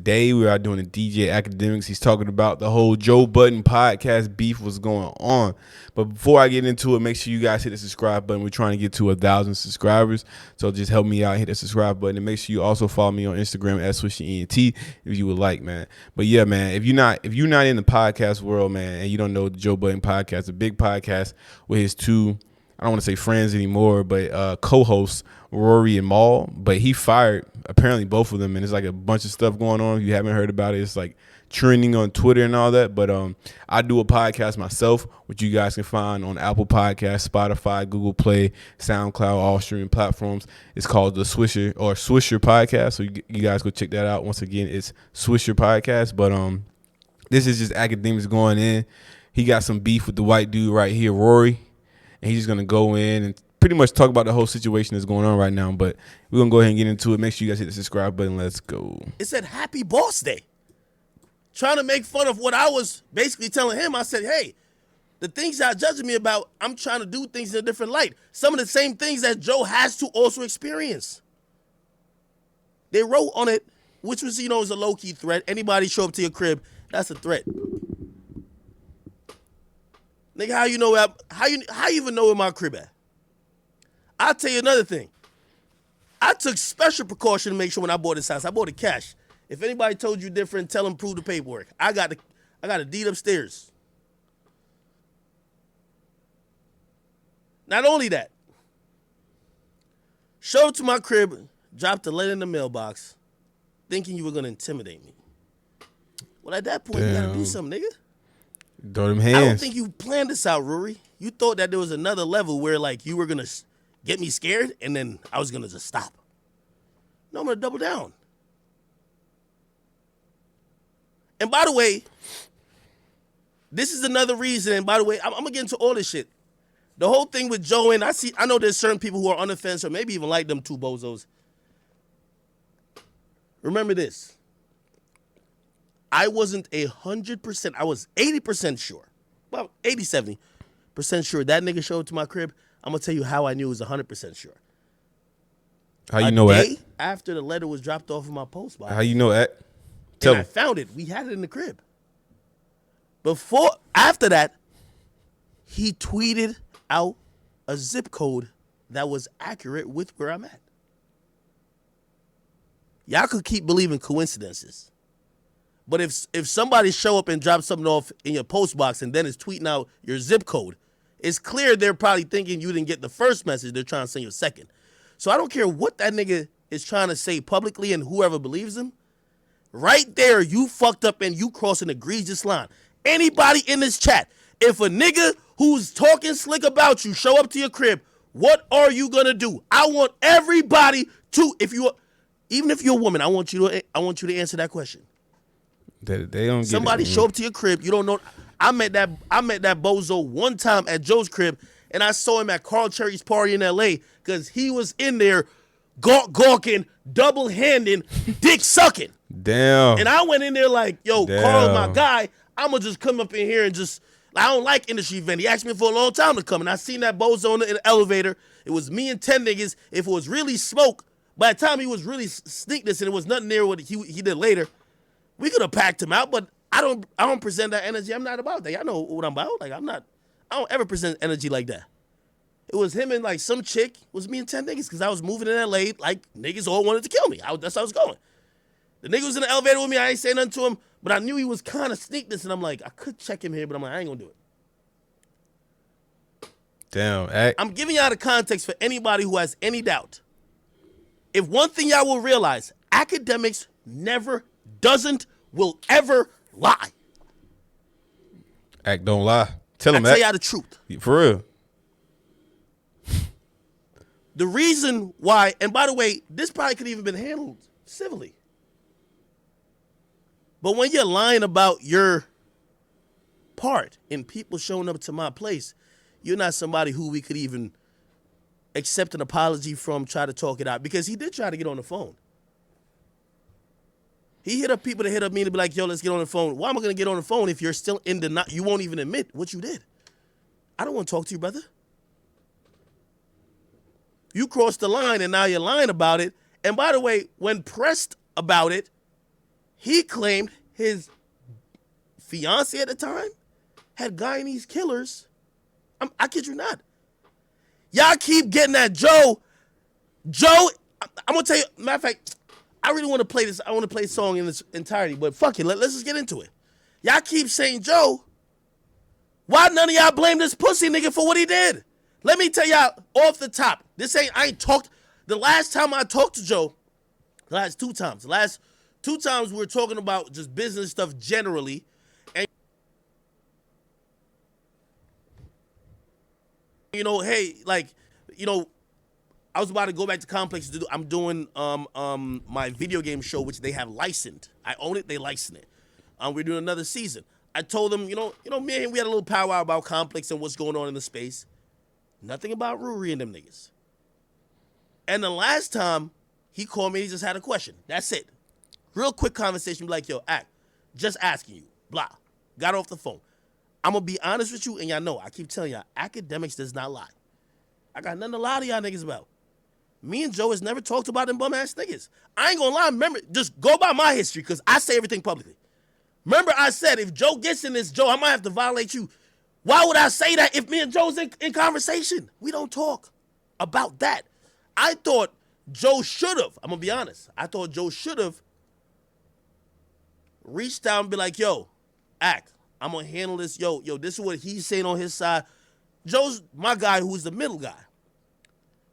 today we are doing a DJ Akademiks. He's talking about the whole Joe Budden podcast beef was going on. But before I get into it, make sure you guys hit the subscribe button. We're trying to get to 1,000 subscribers. So just help me out, hit the subscribe button, and make sure you also follow me on Instagram at Swisherent if you would like, man. But yeah, man, if you're not in the podcast world, man, and you don't know the Joe Budden podcast, a big podcast with his two, I don't want to say friends anymore, but co-hosts, Rury and Mealy. But he fired apparently both of them, and it's like a bunch of stuff going on. If you haven't heard about it, it's like trending on Twitter and all that. But I do a podcast myself, which you guys can find on Apple Podcasts, Spotify, Google Play, SoundCloud, all streaming platforms. It's called the Swisher Podcast. So you guys go check that out. Once again, it's Swisher Podcast. But this is just Akademiks going in. He got some beef with the white dude right here, Rury. And he's just going to go in and pretty much talk about the whole situation that's going on right now. But we're going to go ahead and get into it. Make sure you guys hit the subscribe button. Let's go. It said Happy Boss Day. Trying to make fun of what I was basically telling him. I said, hey, the things y'all judging me about, I'm trying to do things in a different light. Some of the same things that Joe has to also experience. They wrote on it, which was, is a low-key threat. Anybody show up to your crib, that's a threat. Nigga, how you even know where my crib at? I'll tell you another thing. I took special precaution to make sure when I bought this house, I bought it cash. If anybody told you different, tell them prove the paperwork. I got a deed upstairs. Not only that, showed up to my crib, dropped a letter in the mailbox, thinking you were gonna intimidate me. Well, at that point, you gotta do something, nigga. Throw them hands. I don't think you planned this out, Rury. You thought that there was another level where, like, you were going to get me scared and then I was going to just stop. No, I'm going to double down. And by the way, this is another reason. And by the way, I'm going to get into all this shit. The whole thing with Joe, and I know there's certain people who are on the fence or maybe even like them two bozos. Remember this. I wasn't 100%. I was 80% sure. Well, 80, 70% sure that nigga showed up to my crib. I'm going to tell you how I knew it was 100% sure. How you know that? A day after the letter was dropped off in my post box. How you know that? And I found it. We had it in the crib. After that, he tweeted out a zip code that was accurate with where I'm at. Y'all could keep believing coincidences. But if somebody show up and drop something off in your post box and then is tweeting out your zip code, it's clear they're probably thinking you didn't get the first message. They're trying to send you a second. So I don't care what that nigga is trying to say publicly and whoever believes him. Right there, you fucked up and you crossed an egregious line. Anybody in this chat, if a nigga who's talking slick about you show up to your crib, what are you going to do? I want everybody to, even if you're a woman, I want you to answer that question. They don't Somebody show up to your crib. You don't know. I met that bozo one time at Joe's crib, and I saw him at Carl Cherry's party in L.A. because he was in there gawking, double-handing, dick-sucking. Damn. And I went in there like, yo, Damn. Carl's my guy. I'm going to just come up in here and just, I don't like industry event. He asked me for a long time to come, and I seen that bozo in the elevator. It was me and 10 niggas. If it was really smoke, by the time he was really sneakness and it was nothing near what he did later, we could have packed him out, but I don't present that energy. I'm not about that. I know what I'm about. Like, I don't ever present energy like that. It was him and like some chick. It was me and 10 niggas because I was moving in LA. Like, niggas all wanted to kill me. That's how I was going. The nigga was in the elevator with me. I ain't saying nothing to him, but I knew he was kind of sneakness, and I'm like, I could check him here, but I'm like, I ain't gonna do it. Damn. I'm giving y'all the context for anybody who has any doubt. If one thing y'all will realize, Akademiks never will ever lie. Act don't lie. Tell him I tell y'all the truth. For real. The reason why, and by the way, this probably could even been handled civilly. But when you're lying about your part in people showing up to my place, you're not somebody who we could even accept an apology from, try to talk it out. Because he did try to get on the phone. He hit up people that hit up me to be like, yo, let's get on the phone. Why am I going to get on the phone if you're still in denial? You won't even admit what you did. I don't want to talk to you, brother. You crossed the line and now you're lying about it. And by the way, when pressed about it, He claimed his fiance at the time had Guyanese killers. I kid you not. Y'all keep getting that Joe. Joe, I'm gonna tell you. Matter of fact, I really want to play this. I want to play a song in its entirety, but fuck it. Let's just get into it. Y'all keep saying Joe. Why none of y'all blame this pussy nigga for what he did? Let me tell y'all off the top. I ain't talked. The last time I talked to Joe, the last two times we were talking about just business stuff generally. And, you know, hey, like, you know, I was about to go back to Complex to do. I'm doing my video game show, which they have licensed. I own it. They license it. We're doing another season. I told them, you know, me and him, we had a little powwow about Complex and what's going on in the space. Nothing about Rury and them niggas. And the last time he called me, he just had a question. That's it. Real quick conversation, be like, yo, just asking you, blah. Got off the phone. I'm going to be honest with you, and y'all know, I keep telling y'all, Akademiks does not lie. I got nothing to lie to y'all niggas about. Me and Joe has never talked about them bum-ass niggas. I ain't gonna lie, remember, just go by my history, because I say everything publicly. Remember I said, if Joe gets in this, Joe, I might have to violate you. Why would I say that if me and Joe's in conversation? We don't talk about that. I thought Joe should have, I'm gonna be honest, I thought Joe should have reached out and be like, yo, I'm gonna handle this. Yo, this is what he's saying on his side. Joe's my guy who's the middle guy.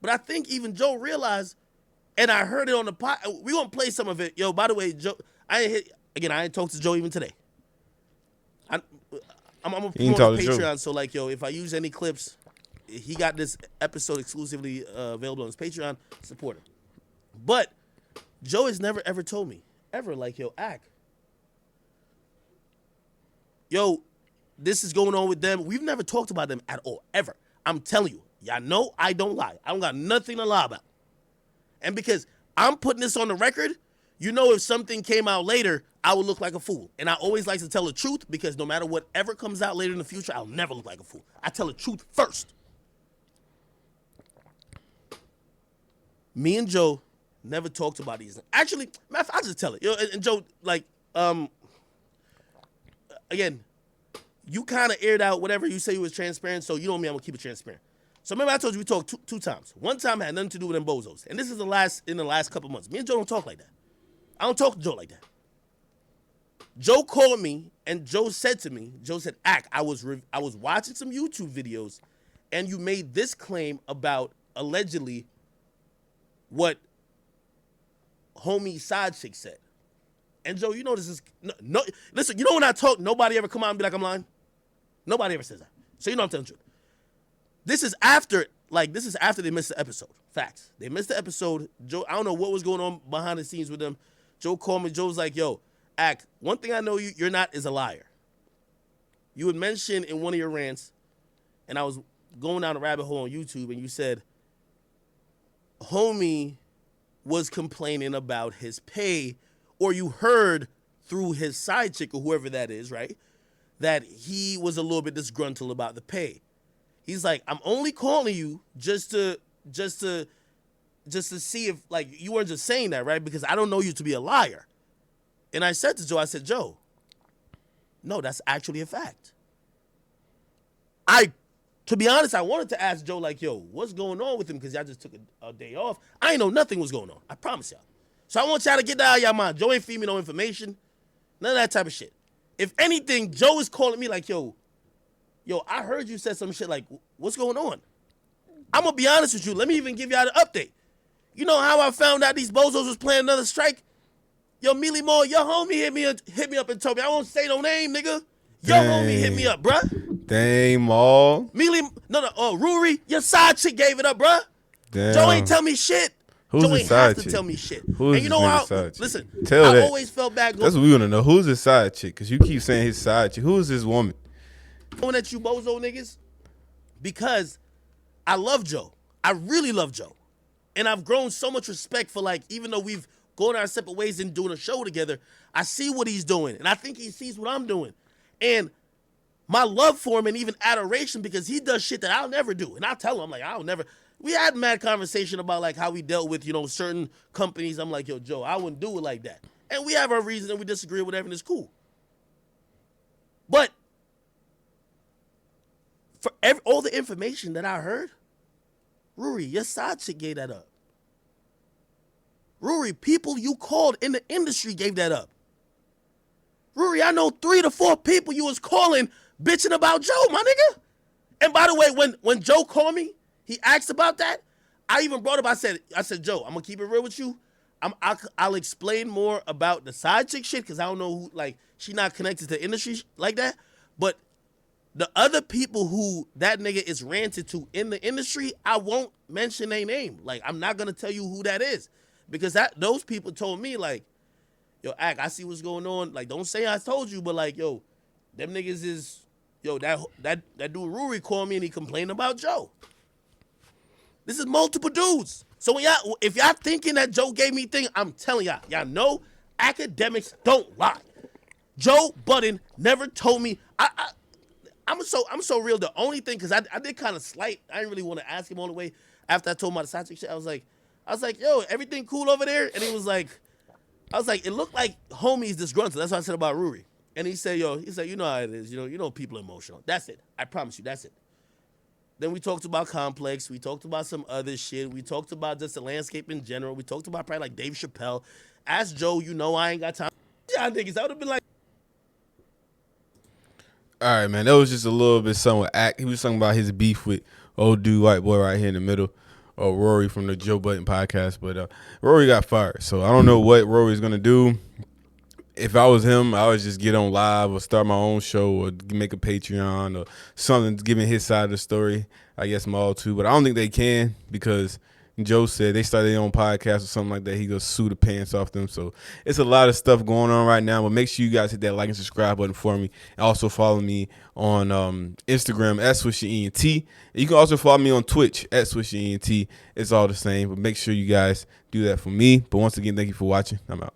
But I think even Joe realized, and I heard it on the pod. We gonna play some of it. Yo, by the way, Joe, I ain't talked to Joe even today. I'm gonna promote on Patreon, so like, yo, if I use any clips, he got this episode exclusively available on his Patreon. Support him. But Joe has never ever told me, ever, like, yo, yo, this is going on with them. We've never talked about them at all, ever. I'm telling you. Y'all know I don't lie. I don't got nothing to lie about. And because I'm putting this on the record, you know, if something came out later, I would look like a fool. And I always like to tell the truth, because no matter whatever comes out later in the future, I'll never look like a fool. I tell the truth first. Me and Joe never talked about these. Actually, I'll just tell it. Yo, and Joe, like, again, you kind of aired out whatever you say you was transparent, so you know me, I'm going to keep it transparent. So remember I told you we talked two times. One time had nothing to do with them bozos. And this is in the last couple months. Me and Joe don't talk like that. I don't talk to Joe like that. Joe called me, and Joe said, I was watching some YouTube videos, and you made this claim about allegedly what homie side chick said. And Joe, you know this is no. Listen, you know when I talk, nobody ever come out and be like I'm lying. Nobody ever says that. So you know I'm telling the truth. This is after they missed the episode. Facts. They missed the episode. Joe, I don't know what was going on behind the scenes with them. Joe called me. Joe was like, yo, one thing I know you're not is a liar. You had mentioned in one of your rants, and I was going down a rabbit hole on YouTube, and you said, homie was complaining about his pay, or you heard through his side chick or whoever that is, right, that he was a little bit disgruntled about the pay. He's like, I'm only calling you just to see if, like, you weren't just saying that, right? Because I don't know you to be a liar. And I said to Joe, Joe, no, that's actually a fact. To be honest, I wanted to ask Joe, like, yo, what's going on with him? Because y'all just took a day off. I ain't know nothing was going on. I promise y'all. So I want y'all to get that out of y'all mind. Joe ain't feed me no information. None of that type of shit. If anything, Joe is calling me like, yo, I heard you said some shit, like, what's going on? I'm going to be honest with you. Let me even give y'all the update. You know how I found out these bozos was planning another strike? Yo, Mealy Moore, your homie hit me up and told me. I won't say no name, nigga. Your homie hit me up, bruh. Dang, Maul. Mealy, Rury, your side chick gave it up, bruh. Damn. Joe ain't tell me shit. Who's Joe his ain't side have to chick? tell me shit. Who's and you know how? Listen, I always felt bad. That's what we want to know. Who's his side chick? Because you keep saying his side chick. Who is this woman? Going at you bozo niggas, because I love Joe. I really love Joe. And I've grown so much respect for, like, even though we've gone our separate ways and doing a show together, I see what he's doing. And I think he sees what I'm doing. And my love for him and even adoration, because he does shit that I'll never do. And I'll tell him, like, I'll never. We had mad conversation about, like, how we dealt with, certain companies. I'm like, yo, Joe, I wouldn't do it like that. And we have our reasons and we disagree with whatever, and it's cool. But for all the information that I heard, Rury, your side chick gave that up. Rury, people you called in the industry gave that up. Rury, I know 3 to 4 people you was calling bitching about Joe, my nigga. And by the way, when Joe called me, he asked about that. I even brought up, I said, Joe, I'm going to keep it real with you. I'll explain more about the side chick shit because I don't know who, like, she not connected to the industry like that. But the other people who that nigga is ranted to in the industry, I won't mention their name. Like, I'm not going to tell you who that is because those people told me, like, yo, Ak, I see what's going on. Like, don't say I told you, but, like, yo, them niggas is, yo, that dude Rury called me and he complained about Joe. This is multiple dudes. So when if y'all thinking that Joe gave me thing, I'm telling y'all know academics don't lie. Joe Budden never told me. I'm so real. The only thing, because I did kind of slight. I didn't really want to ask him all the way after I told him about the side chick shit. I was like, yo, everything cool over there? And he was like, it looked like homies disgruntled. That's what I said about Rury. And he said, you know how it is. You know people are emotional. That's it. I promise you, that's it. Then we talked about Complex. We talked about some other shit. We talked about just the landscape in general. We talked about probably like Dave Chappelle. Ask Joe, you know I ain't got time. Y'all niggas, I would have been like. All right, man. That was just a little bit somewhat act. He was talking about his beef with old dude, white boy right here in the middle, or Rury from the Joe Budden podcast. But Rury got fired, so I don't know what Rury's gonna do. If I was him, I would just get on live or start my own show or make a Patreon or something, giving his side of the story. I guess Maul too, but I don't think they can because Joe said they started their own podcast or something like that. He goes sue the pants off them. So it's a lot of stuff going on right now. But make sure you guys hit that like and subscribe button for me. And also follow me on Instagram at Swisherent. You can also follow me on Twitch at Swisherent. It's all the same. But make sure you guys do that for me. But once again, thank you for watching. I'm out.